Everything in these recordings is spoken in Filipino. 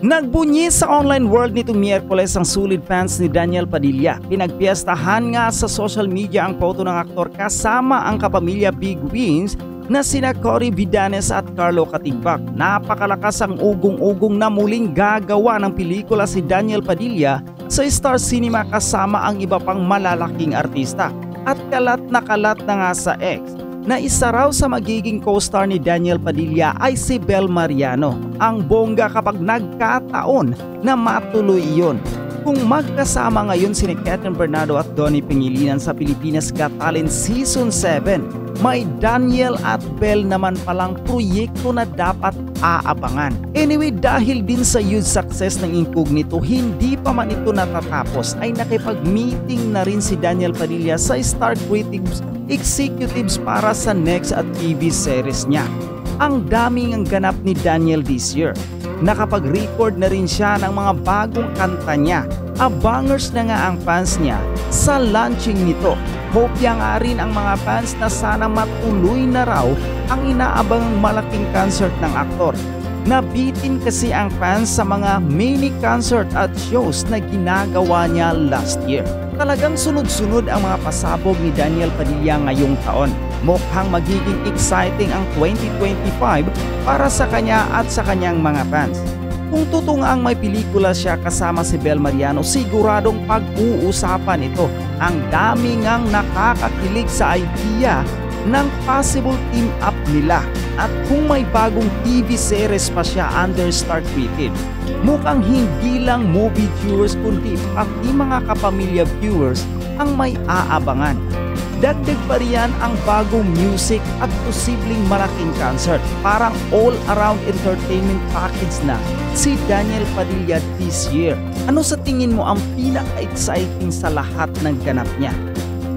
Nagbunyi sa online world nitong Miyerkules ang sulit fans ni Daniel Padilla. Pinagpiestahan nga sa social media ang photo ng aktor kasama ang kapamilya Big Wins na sina Cory Vidanes at Carlo Katigbak. Napakalakas ang ugong-ugong na muling gagawa ng pelikula si Daniel Padilla sa Star Cinema kasama ang iba pang malalaking artista. At kalat na nga sa X na isa raw sa magiging co-star ni Daniel Padilla ay si Bel Mariano. Ang bongga kapag nagkataon na matuloy iyon. Kung magkasama ngayon si Catherine Bernardo at Donnie Pangilinan sa Pilipinas Got Talent Season 7, may Daniel at Bel naman palang proyekto na dapat aabangan. Anyway, dahil din sa huge success ng Incognito, hindi pa man ito natatapos ay nakipag-meeting na rin si Daniel Padilla sa Star Creatives Executives para sa next at TV series niya. Ang daming ang ganap ni Daniel this year. Nakapag-record na rin siya ng mga bagong kanta niya. Abangers na nga ang fans niya sa launching nito. Hopya nga rin ang mga fans na sana matuloy na raw ang inaabangang malaking concert ng aktor. Nabitin kasi ang fans sa mga mini concert at shows na ginagawa niya last year. Talagang sunod-sunod ang mga pasabog ni Daniel Padilla ngayong taon. Mukhang magiging exciting ang 2025 para sa kanya at sa kanyang mga fans. Kung totoo ang may pelikula siya kasama si Bel Mariano, siguradong pag-uusapan ito. Ang dami ngang nakakakilig sa idea ng possible team up nila. At kung may bagong TV series pa siya under Star Creative, mukhang hindi lang movie viewers kundi pati mga kapamilya viewers ang may aabangan. Dagdag pa riyan ang bagong music at posibleng malaking concert. Parang all-around entertainment package na si Daniel Padilla this year. Ano sa tingin mo ang pinaka-exciting sa lahat ng ganap niya?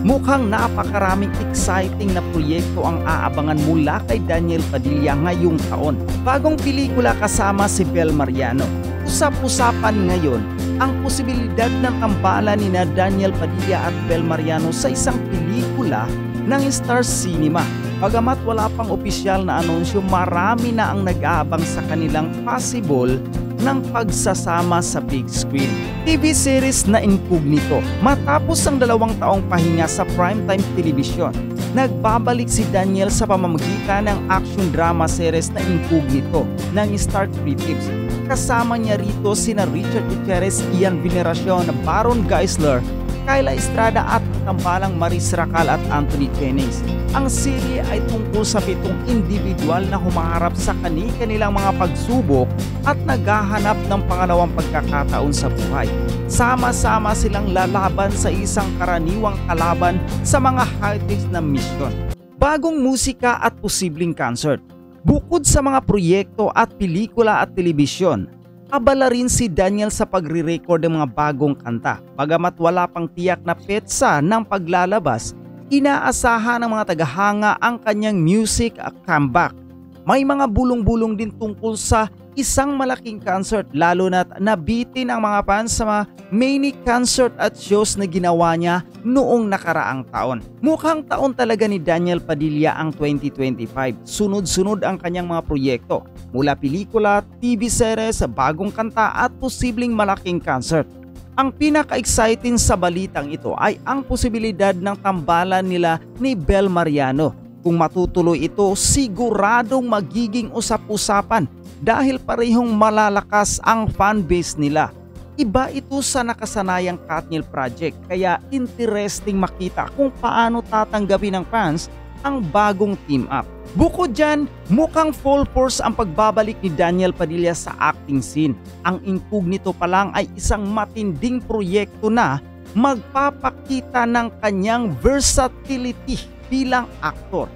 Mukhang napakaraming exciting na proyekto ang aabangan mula kay Daniel Padilla ngayong taon. Bagong pelikula kasama si Bel Mariano. Usap-usapan ngayon ang posibilidad ng tambalan ni Daniel Padilla at Bel Mariano sa isang pelikula ng Star Cinema. Bagamat wala pang opisyal na anunsyo, marami na ang nag-aabang sa kanilang possible ng pagsasama sa big screen. TV series na Incognito. Matapos ang 2 taong pahinga sa primetime television, nagbabalik si Daniel sa pamamagitan ng action drama series na Incognito ng Star Creatives. Kasama niya rito sina Richard Gutierrez, Ian Veneracion, Baron Geisler, Kyla Estrada at tambalang Maris Racal at Anthony Jennings. Ang serye ay tungkol sa 7 individual na humaharap sa kani-kanilang mga pagsubok at naghahanap ng pangalawang pagkakataon sa buhay. Sama-sama silang lalaban sa isang karaniwang kalaban sa mga high-stakes na misyon. Bagong musika at posibleng concert. Bukod sa mga proyekto at pelikula at telebisyon, abala rin si Daniel sa pagre-record ng mga bagong kanta. Bagamat wala pang tiyak na petsa ng paglalabas, inaasahan ng mga tagahanga ang kanyang music comeback. May mga bulong-bulong din tungkol sa isang malaking concert, lalo na't nabitin ang mga fans sa mga mini concert at shows na ginawa niya noong nakaraang taon. Mukhang taon talaga ni Daniel Padilla ang 2025. Sunod-sunod ang kanyang mga proyekto, mula pelikula, TV series, bagong kanta at posibleng malaking concert. Ang pinaka-exciting sa balitang ito ay ang posibilidad ng tambalan nila ni Bel Mariano. Kung matutuloy ito, siguradong magiging usap-usapan dahil parehong malalakas ang fanbase nila. Iba ito sa nakasanayang Katniel Project, kaya interesting makita kung paano tatanggapin ng fans ang bagong team up. Bukod dyan, mukhang full force ang pagbabalik ni Daniel Padilla sa acting scene. Ang Incognito pa lang ay isang matinding proyekto na magpapakita ng kanyang versatility bilang aktor.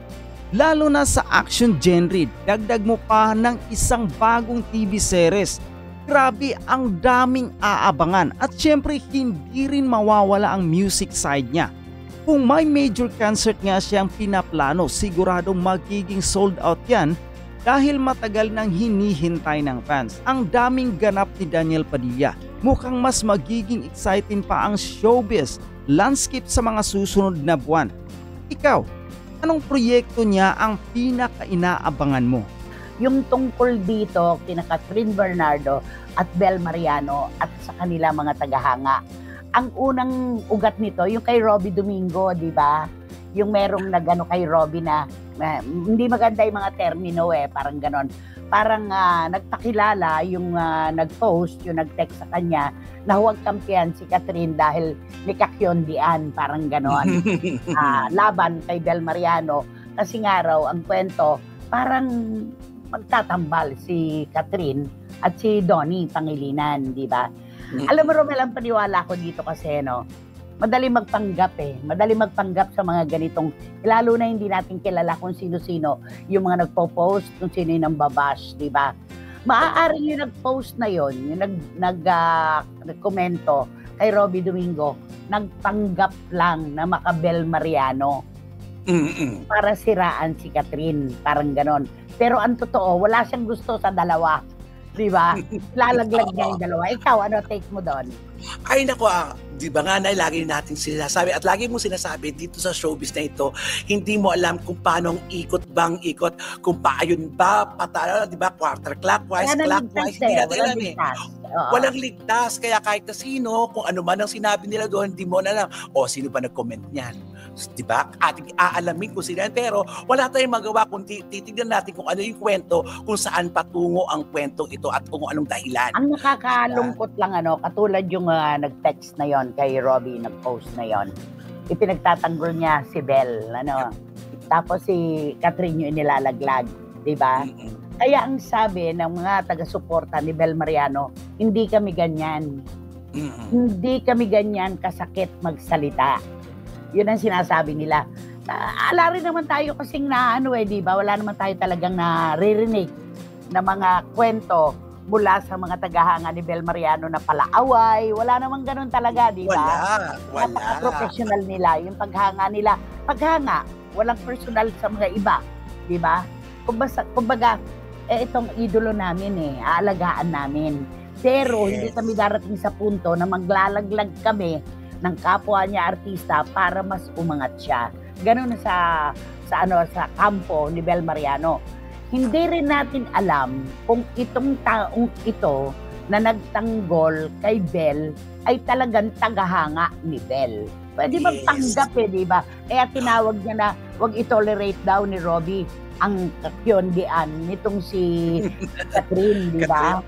Lalo na sa action genre, dagdag mo pa ng isang bagong TV series. Grabe, ang daming aabangan at syempre hindi rin mawawala ang music side niya. Kung may major concert nga siyang pinaplano, siguradong magiging sold out yan dahil matagal nang hinihintay ng fans. Ang daming ganap ni Daniel Padilla. Mukhang mas magiging exciting pa ang showbiz landscape sa mga susunod na buwan. Ikaw, anong proyekto niya ang pinaka-inaabangan mo? Yung tungkol dito kina Catherine Bernardo at Bel Mariano at sa kanila mga tagahanga. Ang unang ugat nito, yung kay Robbie Domingo, di ba? Yung merong nagano kay Robbie na hindi maganda yung mga termino parang ganon. Parang nagpakilala yung nag-post, yung nag-text sa kanya na huwag kampihan si Catherine dahil ni kakyondian, parang ganon. Laban kay Bel Mariano kasi nga raw ang kwento parang magtatambal si Catherine at si Donnie Pangilinan, di ba? Alam mo, Romel, ang paniwala ko dito kasi, no, madali magpanggap Madali magpanggap sa mga ganitong, lalo na hindi natin kilala kung sino-sino yung mga nagpo-post, kung sino yung nambabash, di ba? Maaaring yung nag-post na yon, yung nag-komento kay Robbie Domingo, nagpanggap lang na maka-Bel Mariano para siraan si Catherine, parang ganon. Pero ang totoo, wala siyang gusto sa dalawa. Di ba? Lalaglag niya yung dalawa. Ikaw, ano take mo doon? Ay nako, di ba nga na lagi natin sinasabi at lagi mo sinasabi dito sa showbiz na ito, hindi mo alam kung paano ang ikot bang ikot, kung paayon ba, patala, di ba, quarter clockwise, clockwise, hindi natin alam Walang ligtas, kaya kahit na sino, kung ano man ang sinabi nila doon, hindi mo na alam, sino ba nag-comment niyan? Di ba? Ating aalamin kung sino yan, pero wala tayong magawa kung titignan natin kung ano yung kwento, kung saan patungo ang kwentong ito at kung anong dahilan. Ang nakakalungkot lang, katulad yung nag-text na yon kay Robbie, nag-post na yon, ipinagtatanggol niya si Bel, tapos si Catherine yung inilalaglag, di ba? Kaya ang sabi ng mga taga-suporta ni Bel Mariano, hindi kami ganyan. Hindi kami ganyan kasakit magsalita. Yun ang sinasabi nila. Ala rin naman tayo kasing di ba? Wala naman tayo talagang naririnig na mga kwento mula sa mga tagahanga ni Bel Mariano na palaaway. Wala namang ganun talaga, di ba? Wala. Napaka-professional nila. Yung paghanga nila, walang personal sa mga iba, di ba? Kumbaga, itong idolo namin aalagaan namin. Pero hindi kami darating sa punto na maglalaglag kami ng kapwa niya artista para mas umangat siya. Ganun sa kampo ni Bel Mariano. Hindi rin natin alam kung itong taong ito na nagtanggol kay Bel ay talagang tagahanga ni Bel. Pwede magpanggap di ba? Kaya tinawag niya na wag i-tolerate daw ni Robbie ang kakyondian nitong si Catherine, di ba?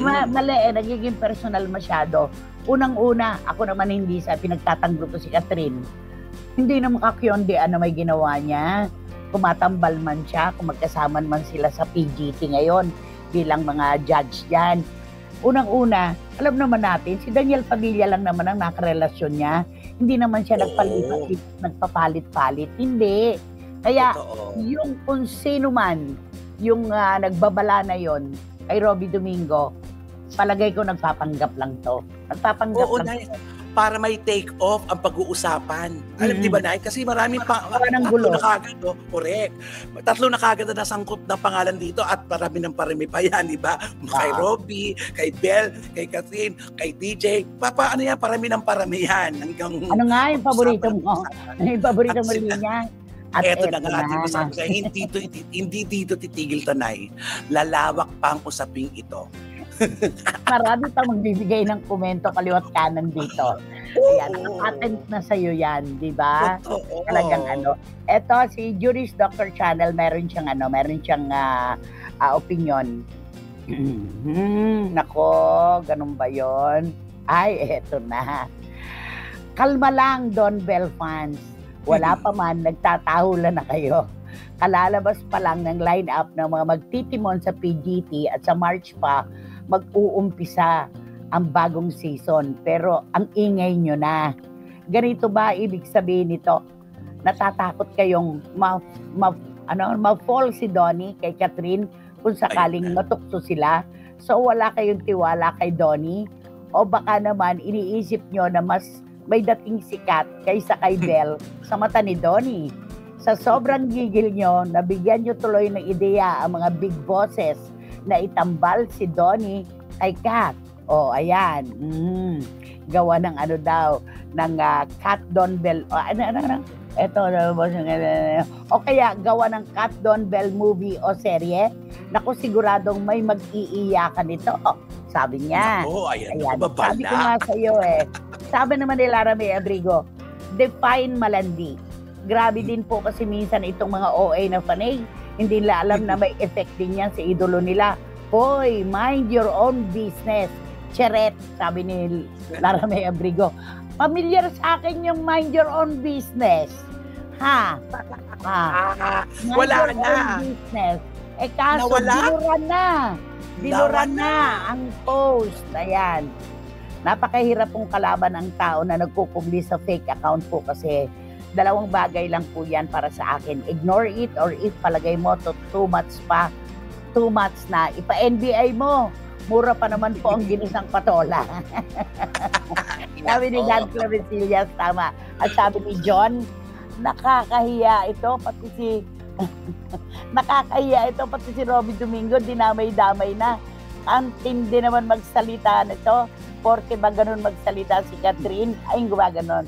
Mali, nagiging personal masyado. Unang-una, ako naman hindi sa pinagtatanggol ko si Catherine. Hindi na makakyondian na may ginawa niya. Kumatambal man siya, kung magkasama man sila sa PGT ngayon bilang mga judge yan. Unang-una, alam naman natin, si Daniel Padilla lang naman ang nakarelasyon niya. Hindi naman siya nagpapalit-palit. Hindi. Kaya yung kung sino man yung nagbabala na yon kay Robbie Domingo, palagay ko nagpapanggap lang to. Nagpapanggap lang to. Para may take off ang pag-uusapan. Alam, di ba, Nay? Kasi maraming gulo. Correct. Tatlo na kagad na nasangkot na pangalan dito at parami pa yan, di ba? Kay Robbie, kay Bel, kay Catherine, kay DJ. Parami yan. Hanggang ano nga yung paborito mo? Ano yung paborito mo rin niya? At eto na nga natin masabi sa hindi dito titigil, Tanay. Lalawak pa ang usaping ito. Marami pa magbibigay ng komento kaliwat kanan dito. Ayan, nakapatent na sa'yo yan, di ba? Talagang Eto, si Juris Dr. Channel, meron siyang opinion. Nako, ganun ba yon? Ay, eto na. Kalma lang, Don Bel fans. Wala pa man, nagtatahulan na kayo. Kalalabas pa lang ng line-up ng mga magtitimon sa PGT at sa March pa, mag-uumpisa ang bagong season. Pero ang ingay nyo na. Ganito ba ibig sabihin nito? Natatakot kayong ma-fall si Donnie kay Catherine kung sakaling matukso sila? So wala kayong tiwala kay Donnie? O baka naman iniisip nyo na mas may dating sikat kaysa kay Bel sa mata ni Donnie? Sa sobrang gigil nyo, nabigyan nyo tuloy ng ideya ang mga big bosses na itambal si Donnie kay Kat. O, ayan. Gawa ng ng Kat Don Bel. Ito, o kaya gawa ng Kat Don Bel movie o serye. Naku, siguradong may mag-iiyakan nito. Sabi niya. Naku, ayan, Ayan, babala. sabi ko nga sa iyo Sabi naman ni Lara May Abrigo, define malandi. Grabe din po kasi minsan itong mga OA na fanay, hindi nila alam na may effect din yan sa idolo nila. Hoy, mind your own business. Cheret, sabi ni Lara May Abrigo. Familiar sa akin yung mind your own business. Ha? Mind Wala your na. own business. Kaso, Nawala? Binura na ang post. Ayan. Napakahirap pong kalaban ang tao na nagkupublish sa fake account po kasi dalawang bagay lang po yan para sa akin. Ignore it or if palagay mo too much na ipa-NBI mo. Mura pa naman po ang ginisang patola. Sabi ni Dan Clavesillas, tama. At sabi ni John, nakakahiya ito pati si Robby Domingo, dinamay-damay na. Ang tindi naman magsalita nito, porque ba ganun magsalita si Catherine? Ay, gumaganon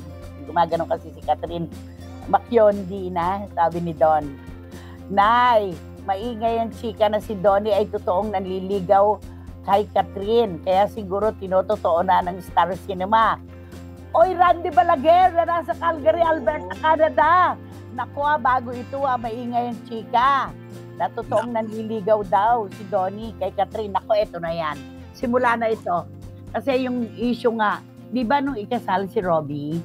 kasi si Catherine. Makyondi na, sabi ni Don. Nay, maingay ang chika na si Donnie ay totoong nanliligaw kay Catherine. Kaya siguro tinototoo na ng Star Cinema. Oy, Randy Balaguer na nasa Calgary, Alberta, Canada. Naku, bago ito maingay ang chika. Na totoong nanliligaw daw si Donnie kay Catherine. Naku, eto na yan. Simula na ito. Kasi yung issue nga, di ba nung ikasal si Robby,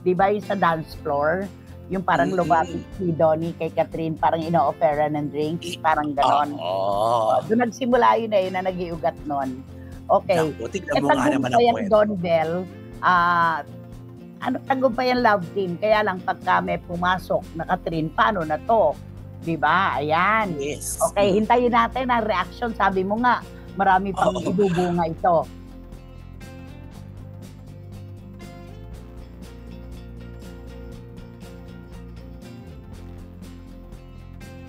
di ba yung sa dance floor, yung parang lumapit si Donnie kay Catherine, parang ino-offera ng drinks, parang ganon. Doon nagsimula yun na nag-iugat nun. Okay. Naku, tignan mo nga naman ang kwento. Don Bell, tagumpayan love team. Kaya lang pagka may pumasok na Catherine, paano na to? Diba? Ayan. Yes. Okay, hintayin natin ang reaction. Sabi mo nga, marami pang ibubunga ito.